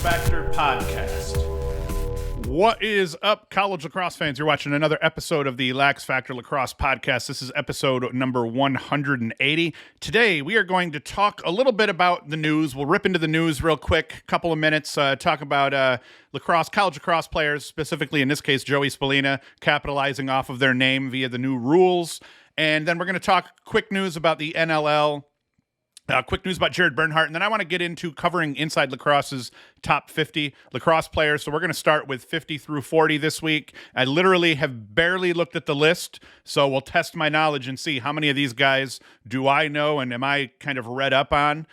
LaxFactor podcast. What is up, college lacrosse fans? You're watching another episode of the LaxFactor Lacrosse podcast. This is episode number 180. Today, we are going to talk a little bit about the news. We'll rip into the news real quick, couple of minutes, talk about lacrosse, college lacrosse players, specifically in this case, Joey Spalina, capitalizing off of their name via the new rules. And then we're going to talk quick news about the NLL. Quick news about Jared Bernhardt, and then I want to get into covering Inside Lacrosse's top 50 lacrosse players. So we're going to start with 50 through 40 this week. I literally have barely looked at the list, so we'll test my knowledge and see how many of these guys do I know and am I kind of read up on.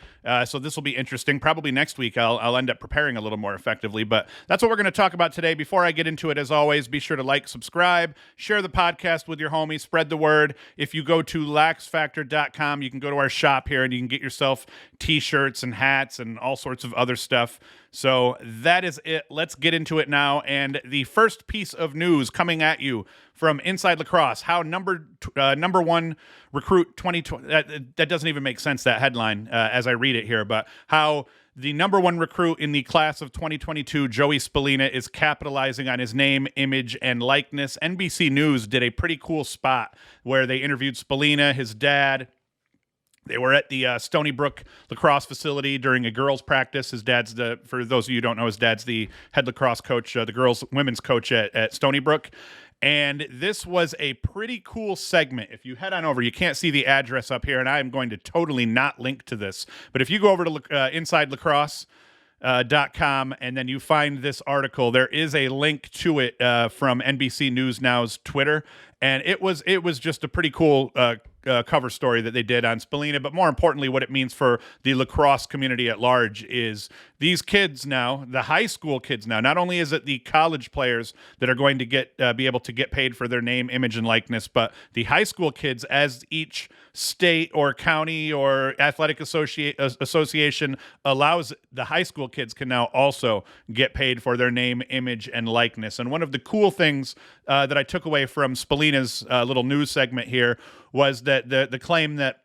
So this will be interesting. Probably next week I'll end up preparing a little more effectively, but that's what we're going to talk about today. Before I get into it, as always, be sure to like, subscribe, share the podcast with your homies, spread the word. If you go to LaxFactor.com, you can go to our shop here and you can get yourself t-shirts and hats and all sorts of other stuff. So that is it. Let's get into it now. And the first piece of news coming at you from Inside Lacrosse, how number one recruit 2020, that doesn't even make sense, that headline, as I read it here, but how the number one recruit in the class of 2022, Joey Spalina, is capitalizing on his name, image, and likeness. NBC News did a pretty cool spot where they interviewed Spalina, his dad. They were at the Stony Brook lacrosse facility during a girls' practice. His dad's for those of you who don't know, his dad's the head lacrosse coach, the women's coach at Stony Brook. And this was a pretty cool segment. If you head on over, you can't see the address up here, and I am going to totally not link to this. But if you go over to Inside Lacrosse, .com, and then you find this article, there is a link to it from NBC News Now's Twitter, and it was just a pretty cool cover story that they did on Spalina, but more importantly, what it means for the lacrosse community at large is these kids now, the high school kids now, not only is it the college players that are going to be able to get paid for their name, image, and likeness, but the high school kids, as each state or county or athletic association allows, the high school kids can now also get paid for their name, image, and likeness. And one of the cool things that I took away from Spalina's little news segment here was that the claim that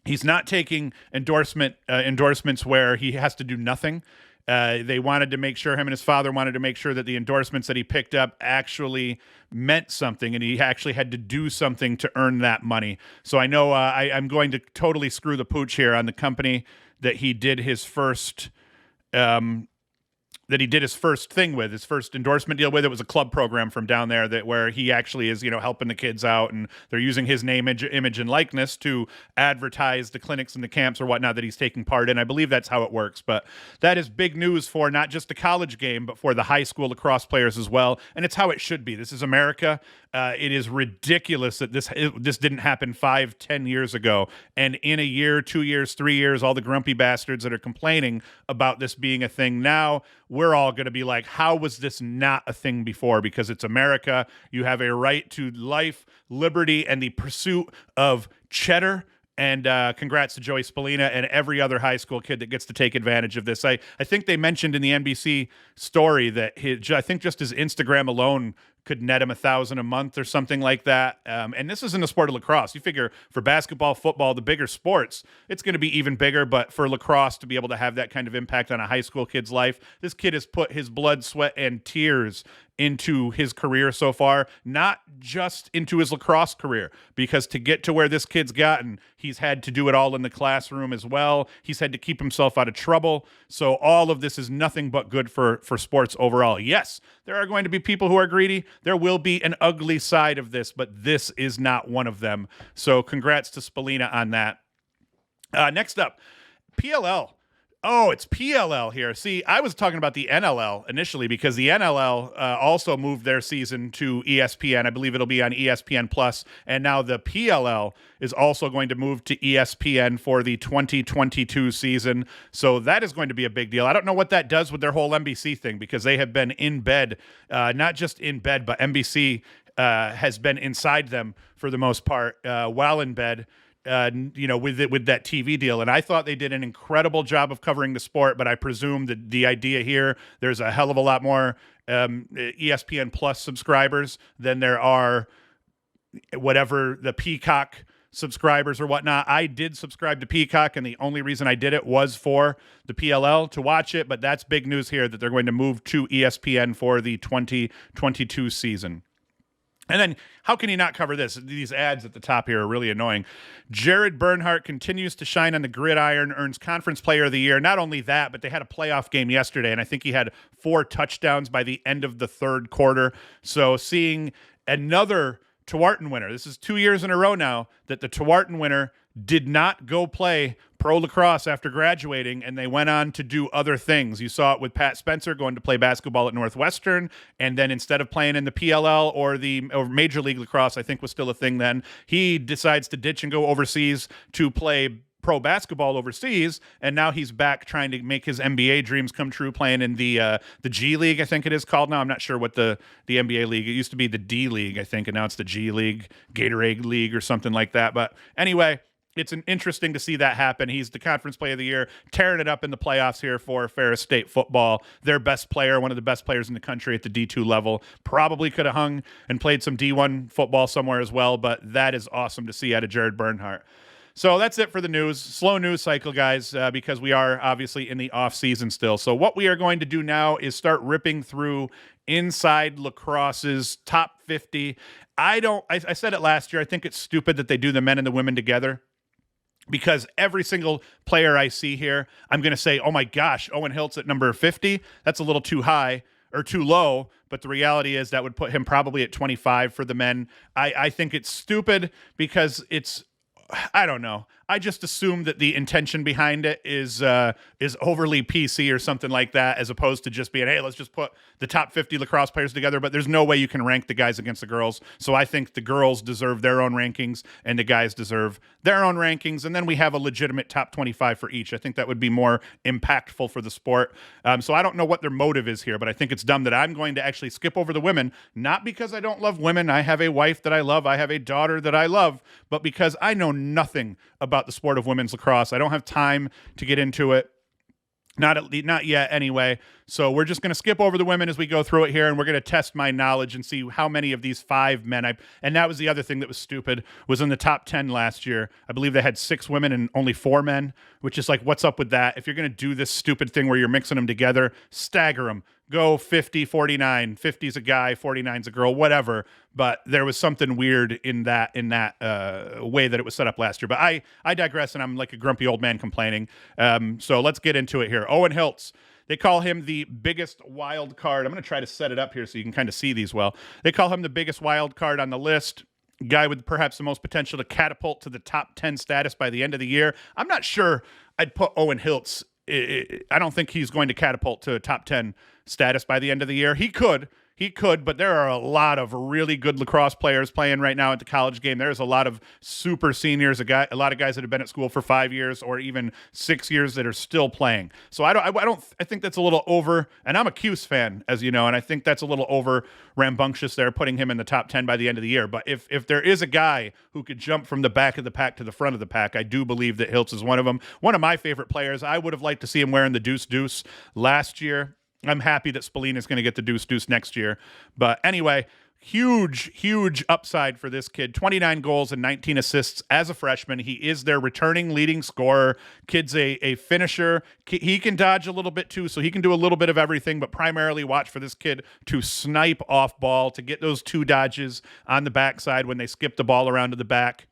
he's not taking endorsements where he has to do nothing. They wanted to make sure, him and his father wanted to make sure that the endorsements that he picked up actually meant something, and he actually had to do something to earn that money. So I know I'm going to totally screw the pooch here on the company that he did his first thing with, his first endorsement deal with. It was a club program from down there where he actually is, helping the kids out, and they're using his name, image, and likeness to advertise the clinics and the camps or whatnot that he's taking part in. I believe that's how it works, but that is big news for not just the college game, but for the high school lacrosse players as well, and it's how it should be. This is America. It is ridiculous that this didn't happen 5-10 years ago, and in a year, 2 years, 3 years, all the grumpy bastards that are complaining about this being a thing now, we're all going to be like, how was this not a thing before? Because it's America. You have a right to life, liberty, and the pursuit of cheddar. And congrats to Joey Spalina and every other high school kid that gets to take advantage of this. I think they mentioned in the NBC story that I think just his Instagram alone could net him $1,000 a month or something like that. And this isn't a sport of lacrosse. You figure for basketball, football, the bigger sports, it's going to be even bigger. But for lacrosse to be able to have that kind of impact on a high school kid's life, this kid has put his blood, sweat, and tears into his career so far, not just into his lacrosse career, because to get to where this kid's gotten, he's had to do it all in the classroom as well. He's had to keep himself out of trouble. So all of this is nothing but good for sports overall. Yes, there are going to be people who are greedy. There will be an ugly side of this, but this is not one of them. So congrats to Spalina on that. Next up, PLL. Oh, it's PLL here. See, I was talking about the NLL initially because the NLL also moved their season to ESPN. I believe it'll be on ESPN Plus, and now the PLL is also going to move to ESPN for the 2022 season. So that is going to be a big deal. I don't know what that does with their whole NBC thing because they have been in bed, not just in bed, but NBC has been inside them for the most part while in bed. With that TV deal. And I thought they did an incredible job of covering the sport, but I presume that the idea here, there's a hell of a lot more ESPN Plus subscribers than there are whatever the Peacock subscribers or whatnot. I did subscribe to Peacock, and the only reason I did it was for the PLL to watch it, but that's big news here that they're going to move to ESPN for the 2022 season. And then how can you not cover this? These ads at the top here are really annoying. Jared Bernhardt continues to shine on the gridiron, earns Conference Player of the Year. Not only that, but they had a playoff game yesterday, and I think he had 4 touchdowns by the end of the third quarter. So seeing another Tewaaraton winner. This is 2 years in a row now that the Tewaaraton winner did not go play pro lacrosse after graduating, and they went on to do other things. You saw it with Pat Spencer going to play basketball at Northwestern, and then instead of playing in the PLL or Major League Lacrosse, I think was still a thing then, he decides to ditch and go overseas to play pro basketball overseas, and now he's back trying to make his NBA dreams come true, playing in the G League, I think it is called now. I'm not sure what the NBA league. It used to be the D League, I think, and now it's the G League, Gatorade League or something like that. But anyway, it's interesting to see that happen. He's the Conference Player of the Year, tearing it up in the playoffs here for Ferris State football. Their best player, one of the best players in the country at the D2 level. Probably could have hung and played some D1 football somewhere as well, but that is awesome to see out of Jared Bernhardt. So that's it for the news. Slow news cycle, guys, because we are obviously in the off season still. So what we are going to do now is start ripping through Inside Lacrosse's top 50. I said it last year. I think it's stupid that they do the men and the women together, because every single player I see here, I'm going to say, oh my gosh, Owen Hiltz at number 50. That's a little too high or too low. But the reality is that would put him probably at 25 for the men. I think it's stupid because I don't know. I just assume that the intention behind it is overly PC or something like that, as opposed to just being, hey, let's just put the top 50 lacrosse players together. But there's no way you can rank the guys against the girls. So I think the girls deserve their own rankings and the guys deserve their own rankings. And then we have a legitimate top 25 for each. I think that would be more impactful for the sport. So I don't know what their motive is here, but I think it's dumb that I'm going to actually skip over the women, not because I don't love women. I have a wife that I love. I have a daughter that I love, but because I know nothing about the sport of women's lacrosse. I don't have time to get into it. Not yet anyway. So we're just going to skip over the women as we go through it here, and we're going to test my knowledge and see how many of these 5 men and that was the other thing that was stupid, was in the top 10 last year. I believe they had 6 women and only 4 men, which is like, what's up with that? If you're going to do this stupid thing where you're mixing them together, stagger them. Go 50, 49. 50's a guy, 49's a girl, whatever. But there was something weird in that way that it was set up last year. But I digress, and I'm like a grumpy old man complaining. So let's get into it here. Owen Hiltz. They call him the biggest wild card. I'm going to try to set it up here so you can kind of see these well. They call him the biggest wild card on the list. Guy with perhaps the most potential to catapult to the top 10 status by the end of the year. I'm not sure I'd put Owen Hiltz. I don't think he's going to catapult to a top 10 status by the end of the year. He could, but there are a lot of really good lacrosse players playing right now at the college game. There's a lot of super seniors, a lot of guys that have been at school for 5 years or even 6 years that are still playing. So I think that's a little over, and I'm a Cuse fan, as you know, and I think that's a little over rambunctious there, putting him in the top 10 by the end of the year. But if there is a guy who could jump from the back of the pack to the front of the pack, I do believe that Hiltz is one of them. One of my favorite players. I would have liked to see him wearing the deuce last year. I'm happy that Spalina is going to get the deuce next year. But anyway, huge upside for this kid. 29 goals and 19 assists as a freshman. He is their returning leading scorer. Kid's a finisher. He can dodge a little bit too, so he can do a little bit of everything, but primarily watch for this kid to snipe off ball, to get those 2 dodges on the backside when they skip the ball around to the back.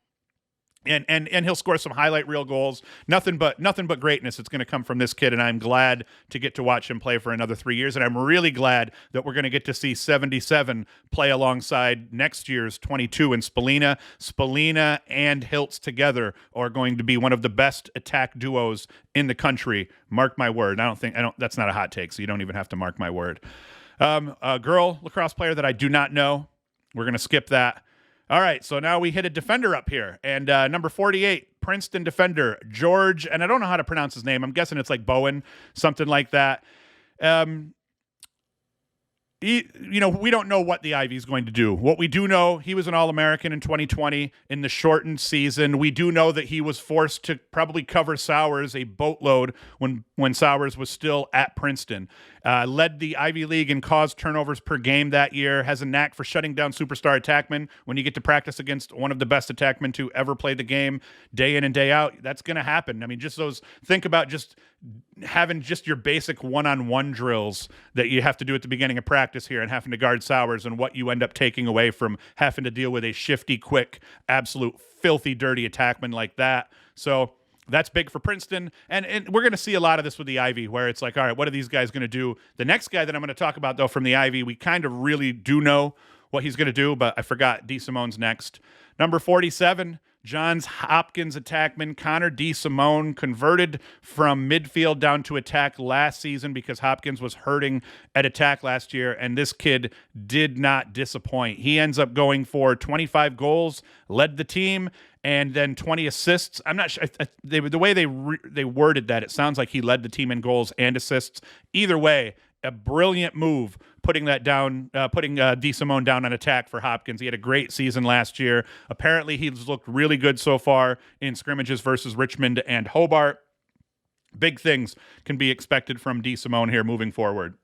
And he'll score some highlight reel goals. Nothing but greatness that's going to come from this kid, and I'm glad to get to watch him play for another 3 years. And I'm really glad that we're going to get to see 77 play alongside next year's 22 in Spalina. Spalina and Hiltz together are going to be one of the best attack duos in the country. Mark my word. That's not a hot take, so you don't even have to mark my word. A girl lacrosse player that I do not know. We're going to skip that. All right, so now we hit a defender up here. And number 48, Princeton defender, George, and I don't know how to pronounce his name. I'm guessing it's like Bowen, something like that. we don't know what the Ivy is going to do. What we do know, he was an All-American in 2020 in the shortened season. We do know that he was forced to probably cover Sowers a boatload when Sowers was still at Princeton. Led the Ivy League in caused turnovers per game that year, has a knack for shutting down superstar attackmen. When you get to practice against one of the best attackmen to ever play the game day in and day out, that's going to happen. I mean, think about just having just your basic one-on-one drills that you have to do at the beginning of practice here and having to guard Sowers and what you end up taking away from having to deal with a shifty, quick, absolute filthy, dirty attackman like that. So that's big for Princeton. And we're going to see a lot of this with the Ivy where it's like, all right, what are these guys going to do? The next guy that I'm going to talk about, though, from the Ivy, we kind of really do know what he's going to do, but I forgot DeSimone's next. Number 47, Johns Hopkins attackman Connor DeSimone converted from midfield down to attack last season because Hopkins was hurting at attack last year, and this kid did not disappoint. He ends up going for 25 goals, led the team, and then 20 assists. I'm not sure. The way they worded that, it sounds like he led the team in goals and assists. Either way, a brilliant move putting DeSimone down on attack for Hopkins. He had a great season last year. Apparently, he's looked really good so far in scrimmages versus Richmond and Hobart. Big things can be expected from DeSimone here moving forward.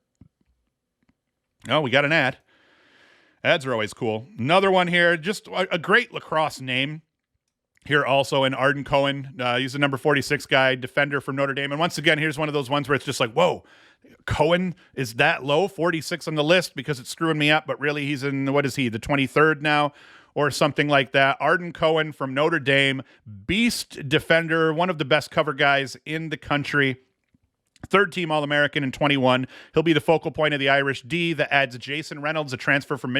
Oh, we got an ad. Ads are always cool. Another one here, just a great lacrosse name. Here also in Arden Cohen. He's the number 46 guy, defender from Notre Dame. And once again, here's one of those ones where it's just like, whoa, Cohen is that low, 46 on the list because it's screwing me up. But really, he's in, what is he, the 23rd now or something like that. Arden Cohen from Notre Dame, beast defender, one of the best cover guys in the country. Third team All-American in 21. He'll be the focal point of the Irish D that adds Jason Reynolds, a transfer from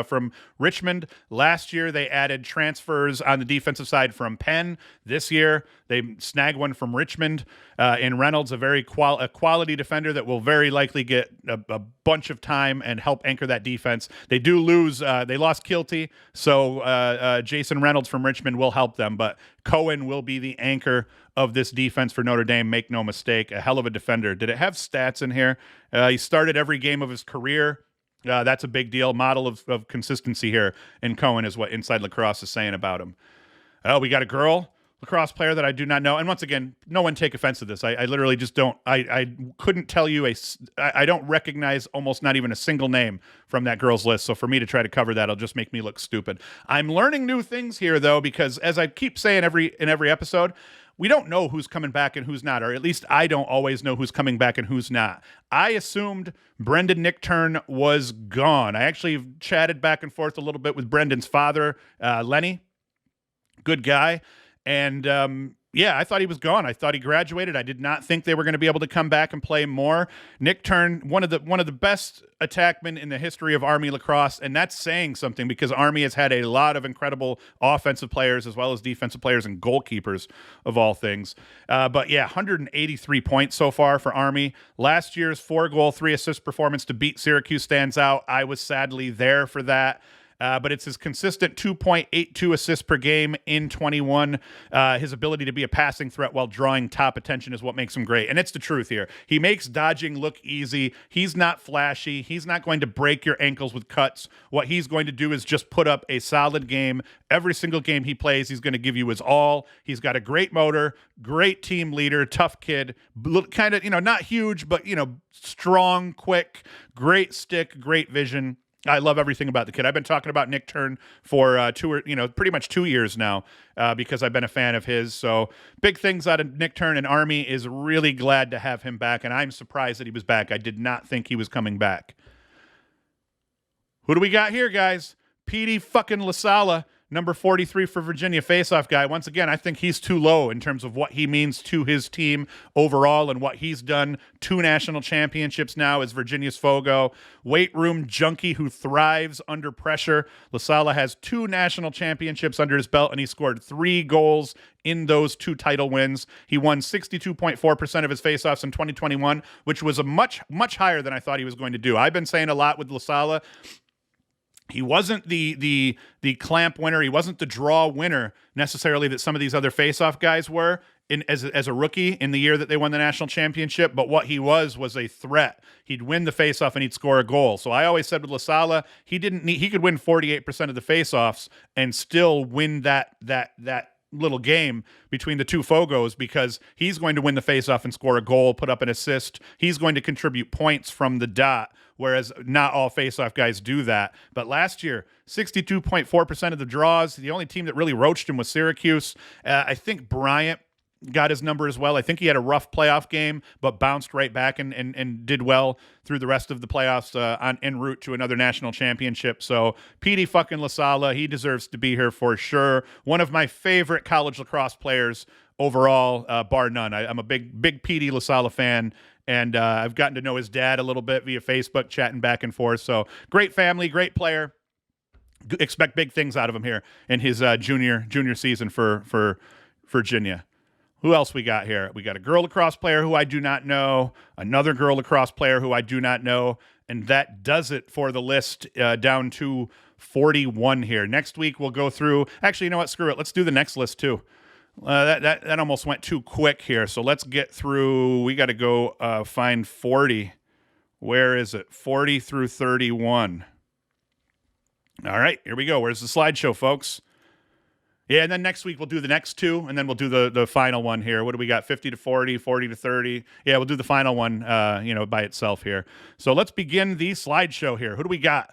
from Richmond. Last year, they added transfers on the defensive side from Penn. This year, they snagged one from Richmond in Reynolds, a very quality defender that will very likely get a bunch of time and help anchor that defense. They do lose. They lost Kilty, so Jason Reynolds from Richmond will help them, but Cohen will be the anchor of this defense for Notre Dame. Make no mistake, a hell of a defender. Did it have stats in here? He started every game of his career. That's a big deal. Model of consistency here in Cohen is what Inside Lacrosse is saying about him. Oh, we got a girl lacrosse player that I do not know. And once again, no one take offense to this. I literally just don't. I couldn't tell you I don't recognize almost not even a single name from that girl's list. So for me to try to cover that, it'll just make me look stupid. I'm learning new things here, though, because as I keep saying in every episode, we don't know who's coming back and who's not, or at least I don't always know who's coming back and who's not. I assumed Brendan Nichtern was gone. I actually chatted back and forth a little bit with Brendan's father, Lenny. Good guy. And I thought he was gone. I thought he graduated. I did not think they were going to be able to come back and play more. Nichtern, one of the best attackmen in the history of Army lacrosse, and that's saying something because Army has had a lot of incredible offensive players as well as defensive players and goalkeepers of all things. 183 points so far for Army. Last year's 4-goal, 3-assist performance to beat Syracuse stands out. I was sadly there for that. But it's his consistent 2.82 assists per game in 21. His ability to be a passing threat while drawing top attention is what makes him great. And it's the truth here. He makes dodging look easy. He's not flashy. He's not going to break your ankles with cuts. What he's going to do is just put up a solid game. Every single game he plays, he's going to give you his all. He's got a great motor, great team leader, tough kid, kind of, not huge, but, strong, quick, great stick, great vision. I love everything about the kid. I've been talking about Nichtern for pretty much 2 years now because I've been a fan of his. So big things out of Nichtern, and Army is really glad to have him back, and I'm surprised that he was back. I did not think he was coming back. Who do we got here, guys? Petey fucking LaSalla, number 43 for Virginia faceoff guy. Once again, I think he's too low in terms of what he means to his team overall and what he's done. 2 national championships now as Virginia's Fogo. Weight room junkie who thrives under pressure. LaSalla has 2 national championships under his belt, and he scored 3 goals in those 2 title wins. He won 62.4% of his faceoffs in 2021, which was a much, much higher than I thought he was going to do. I've been saying a lot with LaSalla. He wasn't the clamp winner. He wasn't the draw winner necessarily that some of these other faceoff guys were as a rookie in the year that they won the national championship. But what he was a threat. He'd win the faceoff and he'd score a goal. So I always said with LaSalla, he could win 48% of the faceoffs and still win that little game between the two Fogos, because he's going to win the faceoff and score a goal, put up an assist. He's going to contribute points from the dot, whereas not all faceoff guys do that. But last year, 62.4% of the draws. The only team that really roached him was Syracuse. I think Bryant got his number as well. I think he had a rough playoff game, but bounced right back and did well through the rest of the playoffs en route to another national championship. So Petey fucking LaSalla, he deserves to be here for sure. One of my favorite college lacrosse players overall, bar none. I'm a big Petey LaSalla fan, and I've gotten to know his dad a little bit via Facebook, chatting back and forth. So great family, great player. Expect big things out of him here in his junior season for Virginia. Who else we got here? We got a girl lacrosse player who I do not know, another girl lacrosse player who I do not know, and that does it for the list down to 41 here. Next week we'll go through. Actually, you know what? Screw it. Let's do the next list too. That almost went too quick here. So let's get through. We got to go find 40. Where is it? 40 through 31. All right, here we go. Where's the slideshow, folks? Yeah, and then next week we'll do the next two, and then we'll do the final one here. What do we got? 50 to 40, 40 to 30. Yeah, we'll do the final one, by itself here. So let's begin the slideshow here. Who do we got?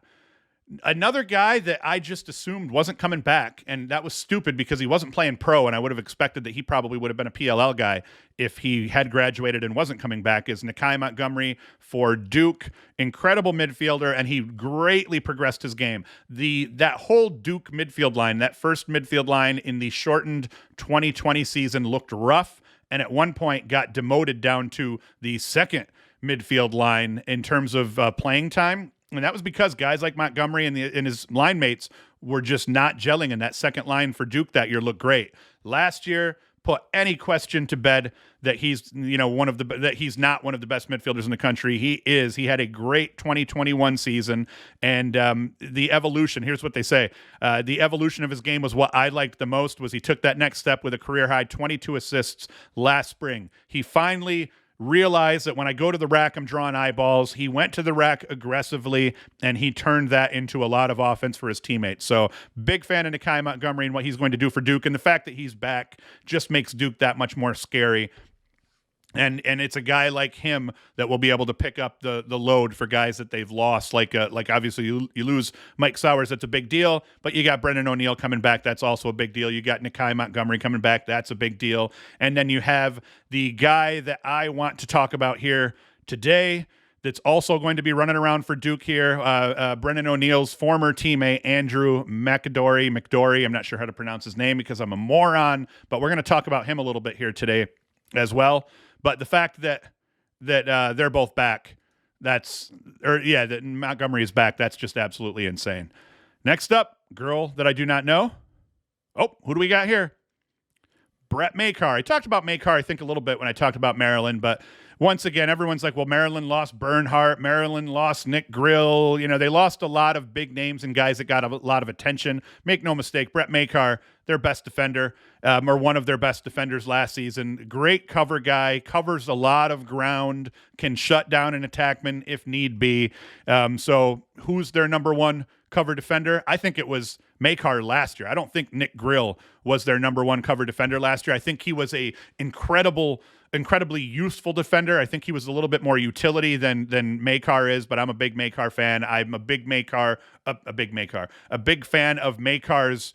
Another guy that I just assumed wasn't coming back, and that was stupid because he wasn't playing pro, and I would have expected that he probably would have been a PLL guy if he had graduated and wasn't coming back, is Montgomery for Duke. Incredible midfielder, and he greatly progressed his game. That whole Duke midfield line, that first midfield line in the shortened 2020 season looked rough, and at one point got demoted down to the second midfield line in terms of playing time. And that was because guys like Montgomery and his line mates were just not gelling, and that second line for Duke that year looked great. Last year, put any question to bed that he's not one of the best midfielders in the country. He is. He had a great 2021 season, and the evolution. Here's what they say: the evolution of his game was what I liked the most. Was he took that next step with a career high 22 assists last spring. He finally realized that when I go to the rack, I'm drawing eyeballs. He went to the rack aggressively, and he turned that into a lot of offense for his teammates. So big fan of Montgomery and what he's going to do for Duke. And the fact that he's back just makes Duke that much more scary. And it's a guy like him that will be able to pick up the load for guys that they've lost. Like obviously you lose Mike Sowers, that's a big deal. But you got Brendan O'Neill coming back, that's also a big deal. You got Montgomery coming back, that's a big deal. And then you have the guy that I want to talk about here today that's also going to be running around for Duke here. Brendan O'Neill's former teammate, Andrew Makadori. I'm not sure how to pronounce his name because I'm a moron, but we're going to talk about him a little bit here today as well. But the fact that they're both back, that Montgomery is back, that's just absolutely insane. Next up, girl that I do not know. Oh, who do we got here? Brett Makar. I talked about Makar, I think, a little bit when I talked about Maryland, but once again, everyone's like, well, Maryland lost Bernhardt, Maryland lost Nick Grill. They lost a lot of big names and guys that got a lot of attention. Make no mistake, Brett Makar, their best defender, or one of their best defenders last season. Great cover guy, covers a lot of ground, can shut down an attackman if need be. So who's their number one cover defender? I think it was Makar last year. I don't think Nick Grill was their number one cover defender last year. I think he was a incredibly useful defender. I think he was a little bit more utility than Makar is, but I'm a big Makar fan. I'm a big fan of Makar's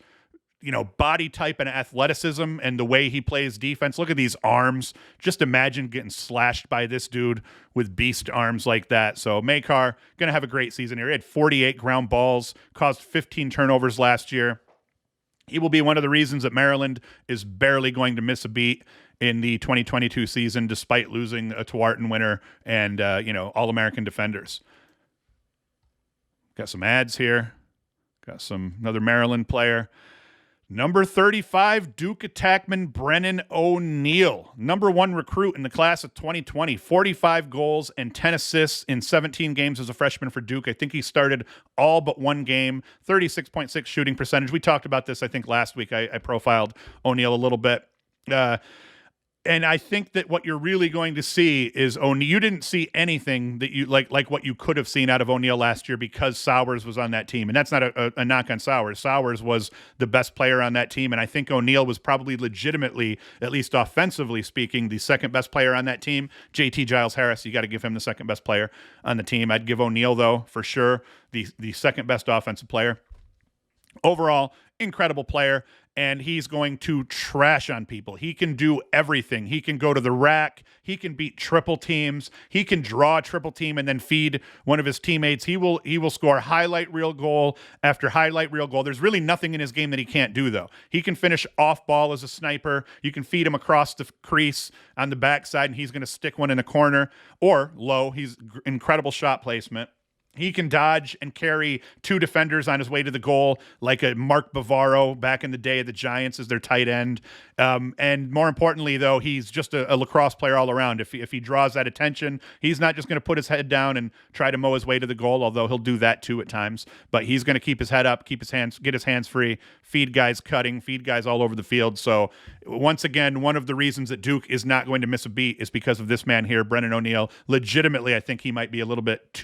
body type and athleticism and the way he plays defense. Look at these arms. Just imagine getting slashed by this dude with beast arms like that. So Makar going to have a great season here. He had 48 ground balls, caused 15 turnovers last year. He will be one of the reasons that Maryland is barely going to miss a beat in the 2022 season, despite losing a Tewaaraton winner and, All-American defenders. Got some ads here. Got another Maryland player. Number 35, Duke attackman Brennan O'Neill. Number 1 recruit in the class of 2020. 45 goals and 10 assists in 17 games as a freshman for Duke. I think he started all but one game. 36.6 shooting percentage. We talked about this, I think, last week. I profiled O'Neill a little bit. And I think that what you're really going to see is O'Neill. You didn't see anything that you like what you could have seen out of O'Neill last year because Sowers was on that team. And that's not a knock on Sowers. Sowers was the best player on that team. And I think O'Neill was probably legitimately, at least offensively speaking, the second best player on that team. JT Giles Harris, you got to give him the second best player on the team. I'd give O'Neill, though, for sure, the second best offensive player. Overall, incredible player. And he's going to trash on people. He can do everything. He can go to the rack. He can beat triple teams. He can draw a triple team and then feed one of his teammates. He will score highlight reel goal after highlight reel goal. There's really nothing in his game that he can't do, though. He can finish off ball as a sniper. You can feed him across the crease on the backside, and he's going to stick one in the corner or low. He's incredible shot placement. He can dodge and carry two defenders on his way to the goal, like a Mark Bavaro back in the day of the Giants as their tight end. And more importantly, though, he's just a lacrosse player all around. If he draws that attention, he's not just going to put his head down and try to mow his way to the goal, although he'll do that too at times. But he's going to keep his head up, get his hands free, feed guys cutting, feed guys all over the field. So once again, one of the reasons that Duke is not going to miss a beat is because of this man here, Brennan O'Neill. Legitimately, I think he might be a little bit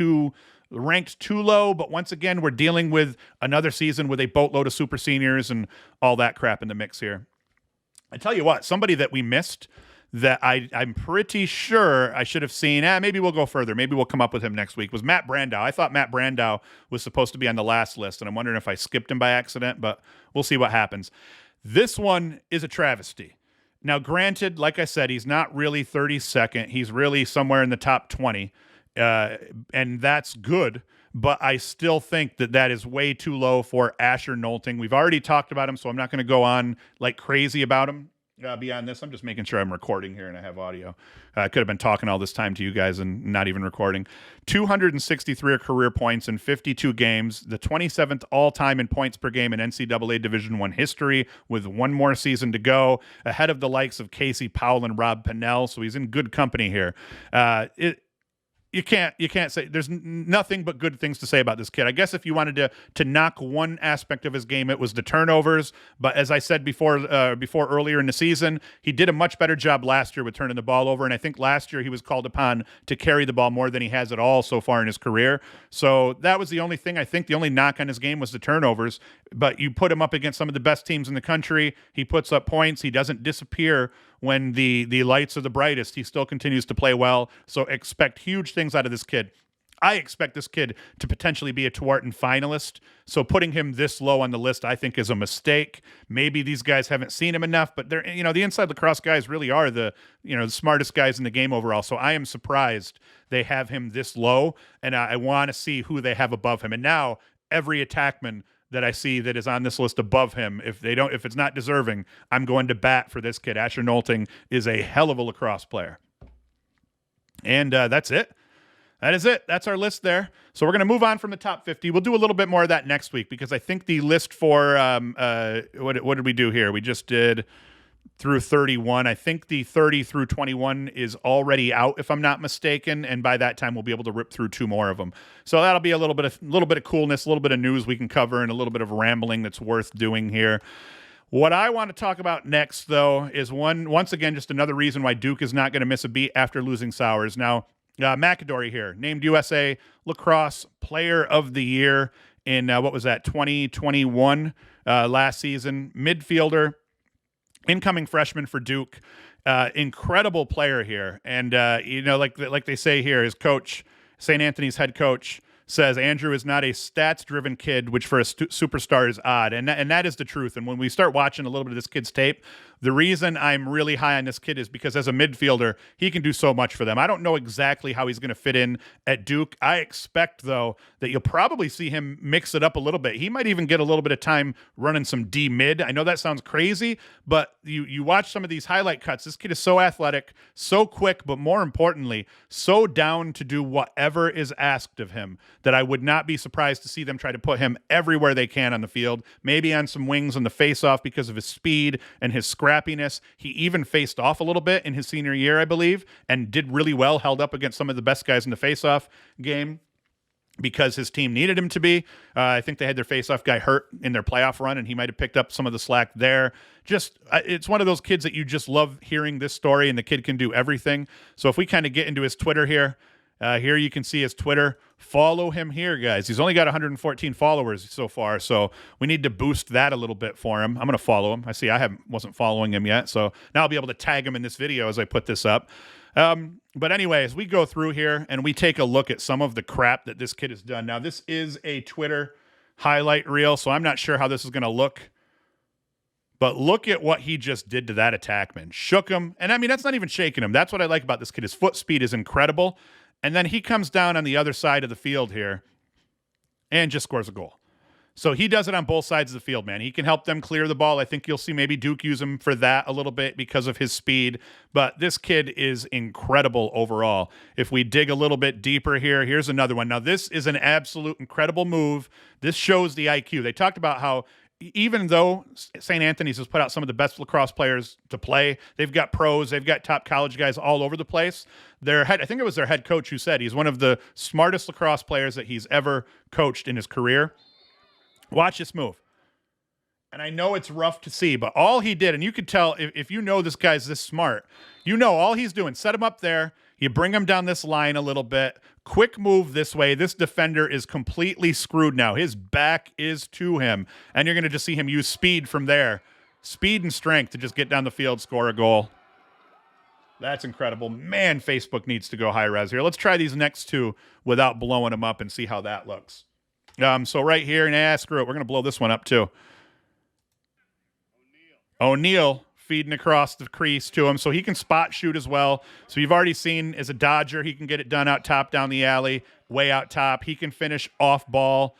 ranked too low, but once again, we're dealing with another season with a boatload of super seniors and all that crap in the mix here. I tell you what, somebody that we missed that I'm pretty sure I should have seen, maybe we'll go further, maybe we'll come up with him next week, was Matt Brandow. I thought Matt Brandow was supposed to be on the last list, and I'm wondering if I skipped him by accident, but we'll see what happens. This one is a travesty. Now, granted, like I said, he's not really 32nd. He's really somewhere in the top 20. And that's good, but I still think that is way too low for Asher Nolting. We've already talked about him, so I'm not going to go on like crazy about him beyond this. I'm just making sure I'm recording here and I have audio. I could have been talking all this time to you guys and not even recording. 263 career points in 52 games, the 27th all-time in points per game in NCAA Division I history with one more season to go, ahead of the likes of Casey Powell and Rob Pennell, so he's in good company here. You can't say there's nothing but good things to say about this kid. I guess if you wanted to knock one aspect of his game, it was the turnovers. But as I said before earlier in the season, he did a much better job last year with turning the ball over. And I think last year he was called upon to carry the ball more than he has at all so far in his career. So that was the only thing. I think the only knock on his game was the turnovers. But you put him up against some of the best teams in the country. He puts up points. He doesn't disappear when the lights are the brightest. He still continues to play well. So expect huge things out of this kid. I expect this kid to potentially be a Tewaaraton finalist. So putting him this low on the list, I think, is a mistake. Maybe these guys haven't seen him enough, but they're, the inside lacrosse guys really are the smartest guys in the game overall. So I am surprised they have him this low, and I want to see who they have above him. And now every attackman that I see that is on this list above him, if it's not deserving, I'm going to bat for this kid. Asher Nolting is a hell of a lacrosse player. And that's it. That is it. That's our list there. So we're going to move on from the top 50. We'll do a little bit more of that next week because I think the list for what did we do here? We just did through 31. I think the 30 through 21 is already out, if I'm not mistaken, and by that time we'll be able to rip through two more of them. So that'll be a little bit of coolness, a little bit of news we can cover, and a little bit of rambling that's worth doing here. What I want to talk about next, though, is once again just another reason why Duke is not going to miss a beat after losing Sowers. Now, Makadori here, named USA Lacrosse Player of the Year in 2021 last season, midfielder. Incoming freshman for Duke, incredible player here. And, like they say here, his coach, St. Anthony's head coach, says Andrew is not a stats-driven kid, which for a superstar is odd. And that is the truth. And when we start watching a little bit of this kid's tape, The reason I'm really high on this kid is because as a midfielder, he can do so much for them. I don't know exactly how he's going to fit in at Duke. I expect, though, that you'll probably see him mix it up a little bit. He might even get a little bit of time running some D mid. I know that sounds crazy, but you watch some of these highlight cuts. This kid is so athletic, so quick, but more importantly, so down to do whatever is asked of him that I would not be surprised to see them try to put him everywhere they can on the field, maybe on some wings on the face-off because of his speed and his scrappiness. He even faced off a little bit in his senior year, I believe, and did really well, held up against some of the best guys in the face-off game because his team needed him to be. I think they had their face-off guy hurt in their playoff run, and he might have picked up some of the slack there. Just, it's one of those kids that you just love hearing this story, and the kid can do everything. So if we kind of get into his Twitter here, here you can see his Twitter. Follow him here, guys. He's only got 114 followers so far, so we need to boost that a little bit for him. I'm going to follow him. I see I wasn't following him yet, so now I'll be able to tag him in this video as I put this up. But anyways, we go through here and we take a look at some of the crap that this kid has done. Now, this is a Twitter highlight reel, so I'm not sure how this is going to look. But look at what he just did to that attackman. Shook him. And I mean, that's not even shaking him. That's what I like about this kid. His foot speed is incredible. And then he comes down on the other side of the field here and just scores a goal. So he does it on both sides of the field, man. He can help them clear the ball. I think you'll see maybe Duke use him for that a little bit because of his speed. But this kid is incredible overall. If we dig a little bit deeper here, here's another one. Now, this is an absolute incredible move. This shows the IQ. They talked about how even though St. Anthony's has put out some of the best lacrosse players to play, they've got pros, they've got top college guys all over the place. I think it was their head coach who said he's one of the smartest lacrosse players that he's ever coached in his career. Watch this move. And I know it's rough to see, but all he did, and you could tell if you know this guy's this smart, you know all he's doing, set him up there, you bring him down this line a little bit, quick move this way. This defender is completely screwed now. His back is to him, and you're going to just see him use speed from there. Speed and strength to just get down the field, score a goal. That's incredible. Man, Facebook needs to go high res here. Let's try these next two without blowing them up and see how that looks. So right here, and screw it. We're going to blow this one up too. O'Neal feeding across the crease to him, so he can spot shoot as well. So you've already seen as a Dodger, he can get it done out top down the alley, way out top. He can finish off ball.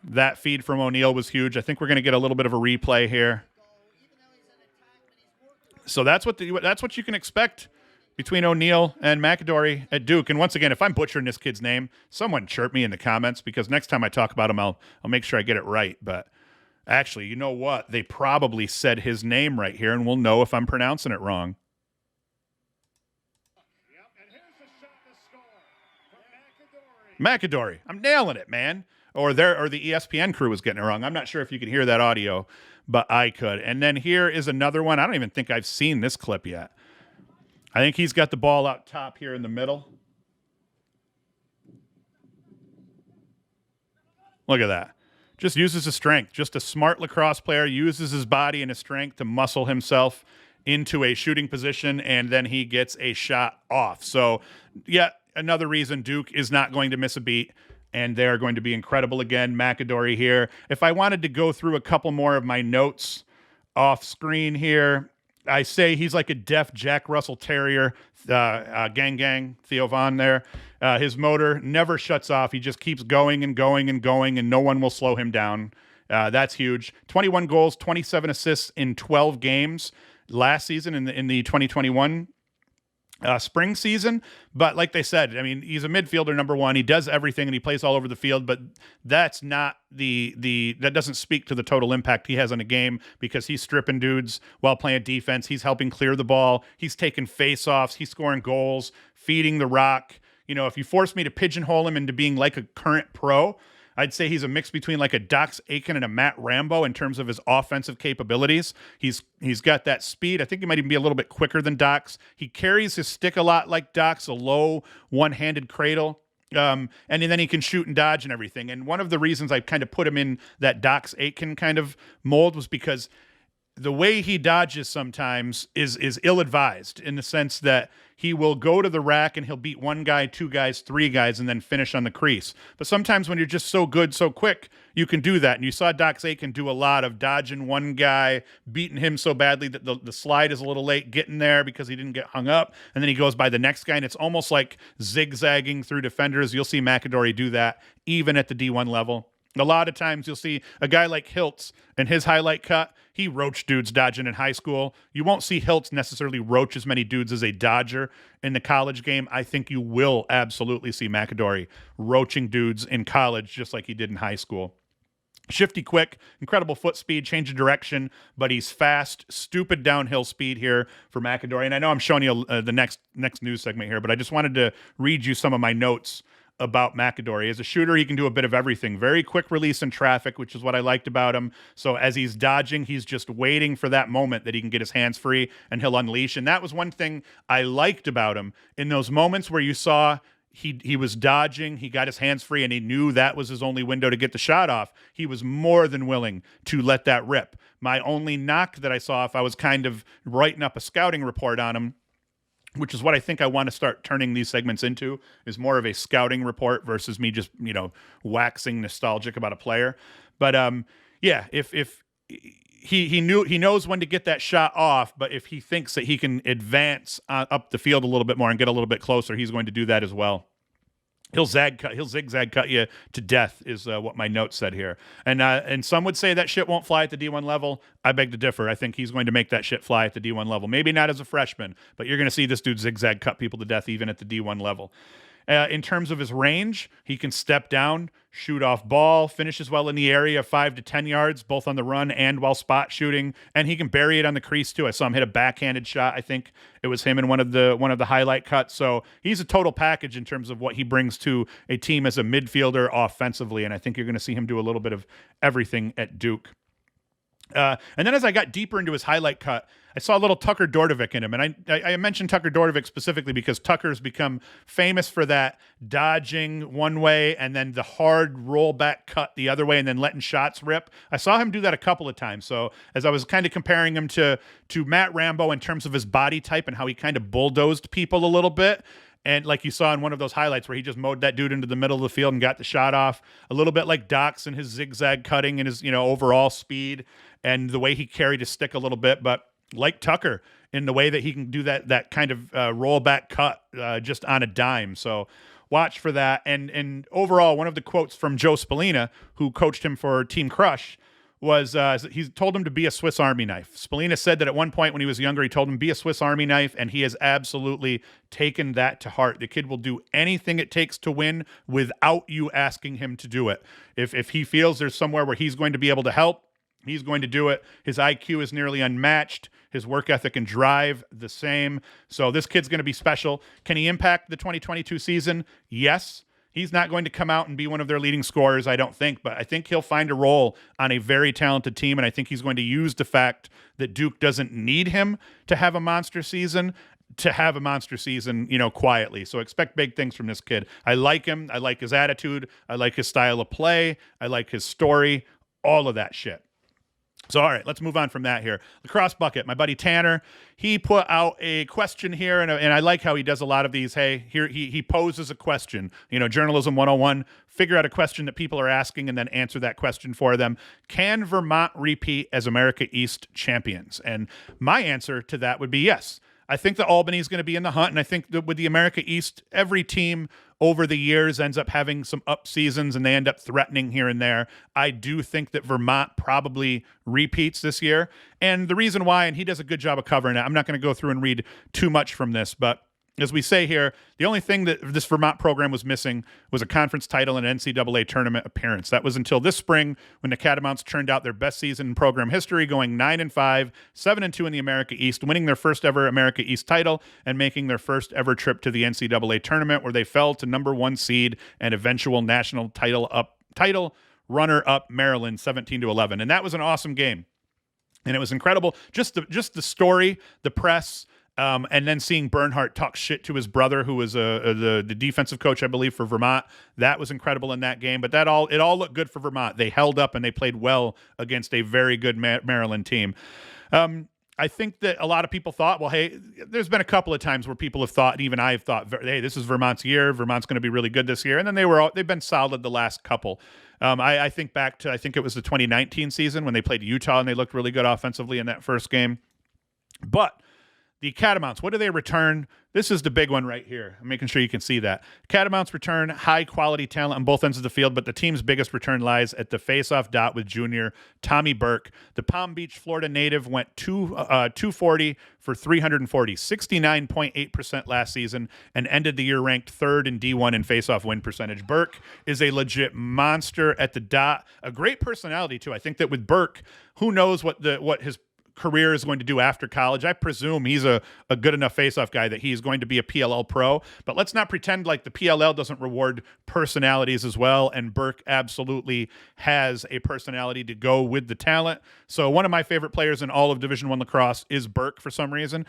That feed from O'Neal was huge. I think we're going to get a little bit of a replay here. So that's what you can expect between O'Neal and Makadori at Duke. And once again, if I'm butchering this kid's name, someone chirp me in the comments, because next time I talk about him, I'll make sure I get it right. But actually, you know what? They probably said his name right here, and we'll know if I'm pronouncing it wrong. Yep, and here's the shot to score for Makadori. I'm nailing it, man. Or the ESPN crew was getting it wrong. I'm not sure if you could hear that audio, but I could. And then here is another one. I don't even think I've seen this clip yet. I think he's got the ball out top here in the middle. Look at that. Just uses his strength. Just a smart lacrosse player, uses his body and his strength to muscle himself into a shooting position, and then he gets a shot off. So, yeah, another reason Duke is not going to miss a beat, and they're going to be incredible again. Makadori here. If I wanted to go through a couple more of my notes off screen here, I say he's like a deaf Jack Russell Terrier, gang, Theo Von there. His motor never shuts off. He just keeps going and going and going, and no one will slow him down. That's huge. 21 goals, 27 assists in 12 games last season in the 2021 spring season. But like they said, I mean, he's a midfielder, number one. He does everything and he plays all over the field, but that's not that doesn't speak to the total impact he has on a game, because he's stripping dudes while playing defense. He's helping clear the ball. He's taking face-offs. He's scoring goals, feeding the rock. You know, if you force me to pigeonhole him into being like a current pro, I'd say he's a mix between like a Dox Aiken and a Matt Rambo in terms of his offensive capabilities. He's got that speed. I think he might even be a little bit quicker than Dox. He carries his stick a lot like Dox, a low one-handed cradle. And then he can shoot and dodge and everything. And one of the reasons I kind of put him in that Dox Aiken kind of mold was because the way he dodges sometimes is ill-advised, in the sense that he will go to the rack and he'll beat one guy, two guys, three guys, and then finish on the crease. But sometimes when you're just so good, so quick, you can do that. And you saw Dox Aitken do a lot of dodging one guy, beating him so badly that the slide is a little late getting there because he didn't get hung up. And then he goes by the next guy, and it's almost like zigzagging through defenders. You'll see Makadori do that even at the D1 level. A lot of times you'll see a guy like Hiltz in his highlight cut. He roached dudes dodging in high school. You won't see Hiltz necessarily roach as many dudes as a dodger in the college game. I think you will absolutely see Makadori roaching dudes in college just like he did in high school. Shifty quick, incredible foot speed, change of direction, but he's fast, stupid downhill speed here for Makadori. And I know I'm showing you the next news segment here, but I just wanted to read you some of my notes about Makadori. As a shooter, he can do a bit of everything. Very quick release in traffic, which is what I liked about him. So as he's dodging, he's just waiting for that moment that he can get his hands free and he'll unleash. And that was one thing I liked about him in those moments where you saw he was dodging, he got his hands free, and he knew that was his only window to get the shot off. He was more than willing to let that rip. My only knock that I saw, if I was kind of writing up a scouting report on him, which is what I think I want to start turning these segments into, is more of a scouting report versus me just, waxing nostalgic about a player. But if he knows when to get that shot off, but if he thinks that he can advance up the field a little bit more and get a little bit closer, he's going to do that as well. He'll zigzag cut you to death is what my notes said here. And some would say that shit won't fly at the D1 level. I beg to differ. I think he's going to make that shit fly at the D1 level. Maybe not as a freshman, but you're going to see this dude zigzag cut people to death even at the D1 level. In terms of his range, he can step down, shoot off ball, finishes well in the area, 5 to 10 yards, both on the run and while spot shooting, and he can bury it on the crease too. I saw him hit a backhanded shot. I think it was him in one of the highlight cuts. So he's a total package in terms of what he brings to a team as a midfielder offensively, and I think you're going to see him do a little bit of everything at Duke. And then as I got deeper into his highlight cut, I saw a little Tucker Dordevic in him. And I mentioned Tucker Dordevic specifically because Tucker's become famous for that dodging one way and then the hard rollback cut the other way and then letting shots rip. I saw him do that a couple of times. So as I was kind of comparing him to Matt Rambo in terms of his body type and how he kind of bulldozed people a little bit, and like you saw in one of those highlights where he just mowed that dude into the middle of the field and got the shot off, a little bit like Dox and his zigzag cutting and his, overall speed and the way he carried his stick a little bit, but like Tucker in the way that he can do that kind of rollback cut just on a dime. So watch for that. And overall, one of the quotes from Joe Spalina, who coached him for Team Crush, was he told him to be a Swiss Army knife. Spalina said that at one point when he was younger, he told him be a Swiss Army knife, and he has absolutely taken that to heart. The kid will do anything it takes to win without you asking him to do it. If he feels there's somewhere where he's going to be able to help, he's going to do it. His IQ is nearly unmatched. His work ethic and drive, the same. So this kid's going to be special. Can he impact the 2022 season? Yes. He's not going to come out and be one of their leading scorers, I don't think, but I think he'll find a role on a very talented team, and I think he's going to use the fact that Duke doesn't need him to have a monster season, quietly. So expect big things from this kid. I like him. I like his attitude. I like his style of play. I like his story, all of that shit. So, all right, let's move on from that here. Lacrosse Bucket, my buddy Tanner, he put out a question here, and I like how he does a lot of these. Hey, here he poses a question, journalism 101, figure out a question that people are asking and then answer that question for them. Can Vermont repeat as America East champions? And my answer to that would be yes. I think that Albany's going to be in the hunt, and I think that with the America East, every team over the years ends up having some up seasons, and they end up threatening here and there. I do think that Vermont probably repeats this year, and the reason why, and he does a good job of covering it, I'm not going to go through and read too much from this, but as we say here, the only thing that this Vermont program was missing was a conference title and an NCAA tournament appearance. That was until this spring when the Catamounts turned out their best season in program history, going 9-5, 7-2 in the America East, winning their first ever America East title and making their first ever trip to the NCAA tournament, where they fell to number 1 seed and eventual national title runner-up Maryland 17-11. And that was an awesome game. And it was incredible. Just the story, the press, and then seeing Bernhardt talk shit to his brother, who was the defensive coach, I believe, for Vermont. That was incredible in that game. But it all looked good for Vermont. They held up and they played well against a very good Maryland team. I think that a lot of people thought, well, hey, there's been a couple of times where people have thought, and even I have thought, hey, this is Vermont's year. Vermont's going to be really good this year. And then they've been solid the last couple. I think back to, I think it was the 2019 season when they played Utah and they looked really good offensively in that first game. But the Catamounts, what do they return? This is the big one right here. I'm making sure you can see that. Catamounts return high-quality talent on both ends of the field, but the team's biggest return lies at the face-off dot with junior Tommy Burke. The Palm Beach, Florida native went 240 for 340, 69.8% last season, and ended the year ranked third in D1 in face-off win percentage. Burke is a legit monster at the dot. A great personality, too. I think that with Burke, who knows what his career is going to do after college. I presume he's a good enough face-off guy that he's going to be a PLL pro, but let's not pretend like the PLL doesn't reward personalities as well, and Burke absolutely has a personality to go with the talent. So one of my favorite players in all of Division I lacrosse is Burke for some reason.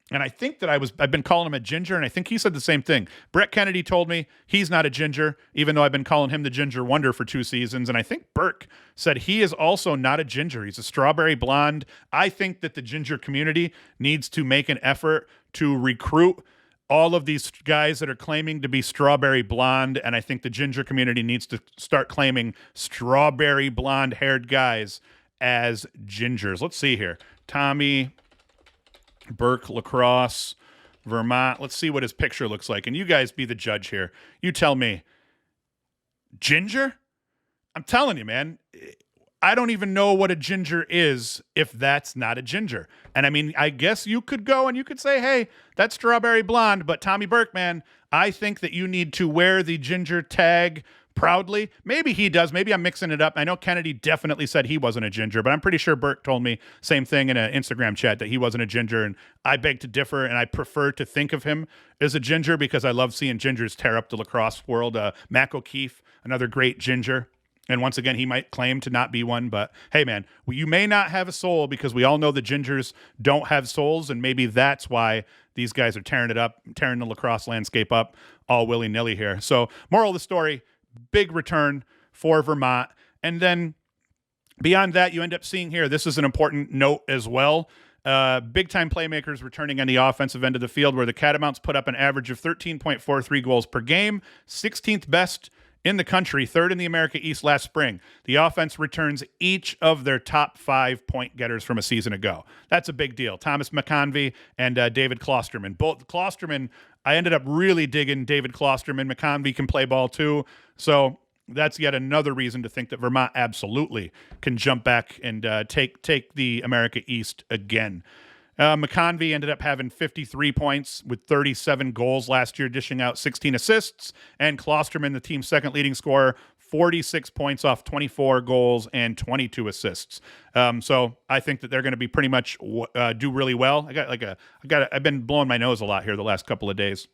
And I think that I've been calling him a ginger, and I think he said the same thing. Brett Kennedy told me he's not a ginger, even though I've been calling him the Ginger Wonder for 2 seasons. And I think Burke said he is also not a ginger. He's a strawberry blonde. I think that the ginger community needs to make an effort to recruit all of these guys that are claiming to be strawberry blonde, and I think the ginger community needs to start claiming strawberry blonde-haired guys as gingers. Let's see here. Tommy Burke, Lacrosse, Vermont. Let's see what his picture looks like. And you guys be the judge here. You tell me. Ginger? I'm telling you, man. I don't even know what a ginger is if that's not a ginger. And I mean, I guess you could go and you could say, hey, that's strawberry blonde. But Tommy Burke, man, I think that you need to wear the ginger tag proudly. Maybe he does. Maybe I'm mixing it up. I know Kennedy definitely said he wasn't a ginger, but I'm pretty sure Burke told me same thing in an Instagram chat that he wasn't a ginger, and I beg to differ, and I prefer to think of him as a ginger because I love seeing gingers tear up the lacrosse world. Mac O'Keefe, another great ginger, and once again, he might claim to not be one, but hey, man, you may not have a soul because we all know the gingers don't have souls, and maybe that's why these guys are tearing it up, tearing the lacrosse landscape up all willy-nilly here. So, moral of the story, big return for Vermont. And then beyond that, you end up seeing here, this is an important note as well. Big-time playmakers returning on the offensive end of the field where the Catamounts put up an average of 13.43 goals per game, 16th best in the country, third in the America East last spring. The offense returns each of their top 5 point getters from a season ago. That's a big deal. Thomas McConvey and David Klosterman. Both Klosterman, I ended up really digging David Klosterman. McConvey can play ball too. So that's yet another reason to think that Vermont absolutely can jump back and take the America East again. McConvey ended up having 53 points with 37 goals last year, dishing out 16 assists. And Klosterman, the team's second leading scorer, 46 points off 24 goals and 22 assists. So I think that they're going to be pretty much do really well. I've been blowing my nose a lot here the last couple of days.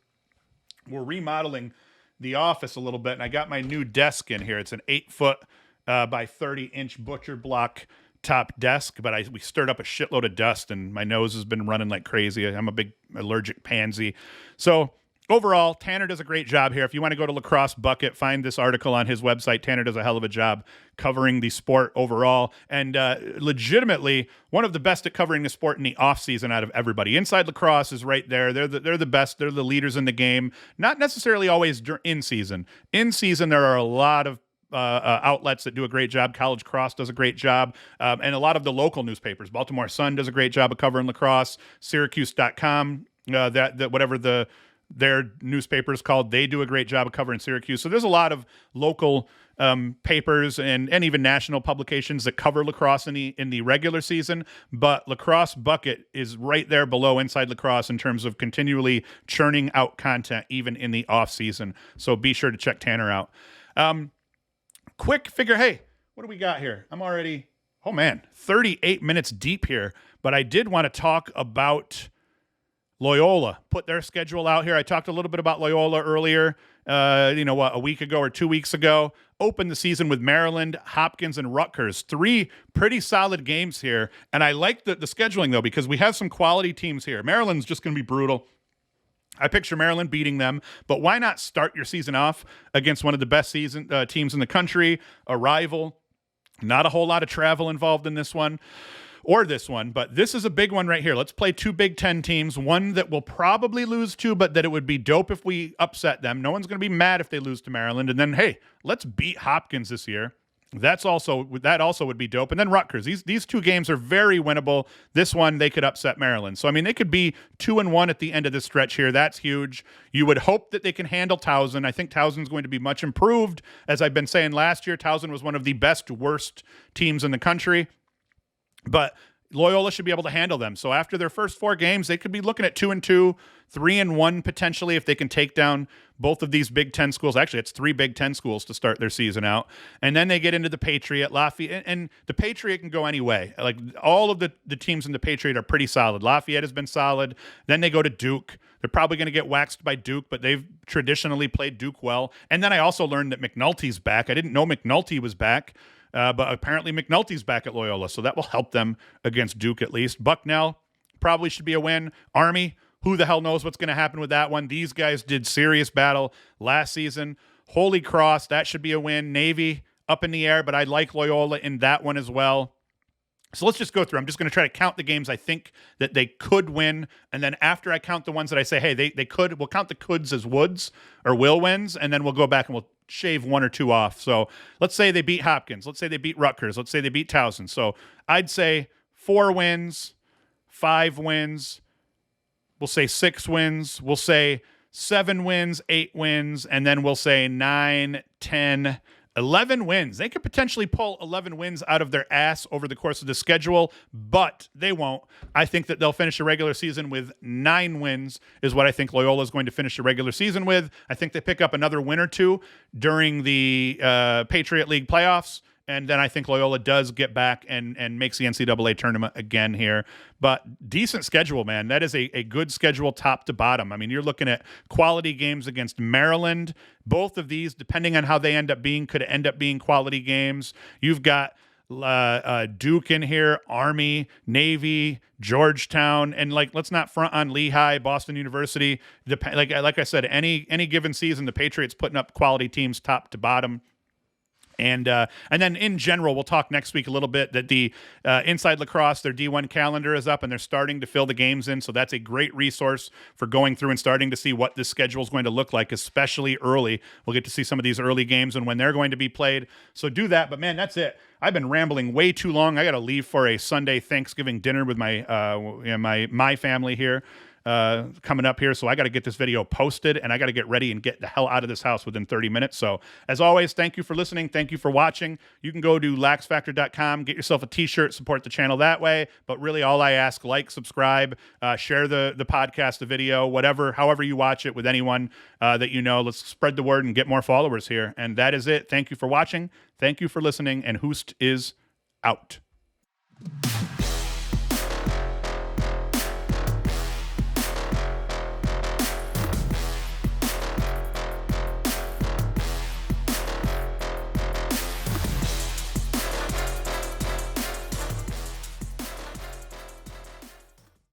We're remodeling the office a little bit, and I got my new desk in here. It's an 8-foot by 30-inch butcher block top desk, but we stirred up a shitload of dust, and my nose has been running like crazy. I'm a big allergic pansy. So overall, Tanner does a great job here. If you want to go to Lacrosse Bucket, find this article on his website. Tanner does a hell of a job covering the sport overall, and legitimately one of the best at covering the sport in the offseason out of everybody. Inside Lacrosse is right there. They're the best. They're the leaders in the game. Not necessarily always in season. In season, there are a lot of outlets that do a great job. College Cross does a great job. And a lot of the local newspapers. Baltimore Sun does a great job of covering lacrosse. Syracuse.com, that whatever their newspaper is called, they do a great job of covering Syracuse. So there's a lot of local papers and even national publications that cover lacrosse in the regular season. But Lacrosse Bucket is right there below Inside Lacrosse in terms of continually churning out content even in the off season. So be sure to check Tanner out. Quick figure. Hey, what do we got here? I'm already, 38 minutes deep here, but I did want to talk about Loyola. Put their schedule out here. I talked a little bit about Loyola earlier, a week ago or 2 weeks ago. Opened the season with Maryland, Hopkins, and Rutgers. 3 pretty solid games here. And I like the scheduling, though, because we have some quality teams here. Maryland's just going to be brutal. I picture Maryland beating them, but why not start your season off against one of the best teams in the country, a rival? Not a whole lot of travel involved in this one. or this one, but this is a big one right here. Let's play two Big Ten teams, one that will probably lose to, but that it would be dope if we upset them. No one's going to be mad if they lose to Maryland. And then, hey, let's beat Hopkins this year. That also would be dope. And then Rutgers. These two games are very winnable. This one, they could upset Maryland. So, I mean, they could be 2-1 at the end of this stretch here. That's huge. You would hope that they can handle Towson. I think Towson's going to be much improved. As I've been saying last year, Towson was one of the best, worst teams in the country. But Loyola should be able to handle them. So after their first 4 games, they could be looking at 2-2, 3-1 potentially if they can take down both of these Big Ten schools. Actually, it's 3 Big Ten schools to start their season out. And then they get into the Patriot, Lafayette, and the Patriot can go any way. Like all of the teams in the Patriot are pretty solid. Lafayette has been solid. Then they go to Duke. They're probably going to get waxed by Duke, but they've traditionally played Duke well. And then I also learned that McNulty's back. I didn't know McNulty was back. But apparently McNulty's back at Loyola, so that will help them against Duke at least. Bucknell probably should be a win. Army, who the hell knows what's going to happen with that one? These guys did serious battle last season. Holy Cross, that should be a win. Navy, up in the air, but I like Loyola in that one as well. So let's just go through. I'm just going to try to count the games I think that they could win. And then after I count the ones that I say, hey, they could, we'll count the coulds as woulds or will wins. And then we'll go back and we'll shave 1 or 2 off. So let's say they beat Hopkins. Let's say they beat Rutgers. Let's say they beat Towson. So I'd say 4 wins, 5 wins. We'll say 6 wins. We'll say 7 wins, 8 wins. And then we'll say 9, 10, 11 wins. They could potentially pull 11 wins out of their ass over the course of the schedule, but they won't. I think that they'll finish the regular season with 9 wins is what I think Loyola is going to finish the regular season with. I think they pick up another win or 2 during the Patriot League playoffs, and then I think Loyola does get back and makes the NCAA tournament again here. But decent schedule, man. That is a good schedule top to bottom. I mean, you're looking at quality games against Maryland. Both of these, depending on how they end up being, could end up being quality games. You've got Duke in here, Army, Navy, Georgetown, and let's not front on Lehigh, Boston University. Like I said, any given season, the Patriots putting up quality teams top to bottom. And then in general, we'll talk next week a little bit that the Inside Lacrosse, their D1 calendar is up and they're starting to fill the games in. So that's a great resource for going through and starting to see what this schedule is going to look like, especially early. We'll get to see some of these early games and when they're going to be played. So do that. But man, that's it. I've been rambling way too long. I got to leave for a Sunday Thanksgiving dinner with my family here. Coming up here, so I got to get this video posted and I got to get ready and get the hell out of this house within 30 minutes. So as always, thank you for listening. Thank you for watching. You can go to LaxFactor.com, get yourself a t-shirt, support the channel that way. But really all I ask, like, subscribe, share the podcast, the video, however you watch it with anyone that you know. Let's spread the word and get more followers here. And that is it. Thank you for watching. Thank you for listening. And Hoost is out.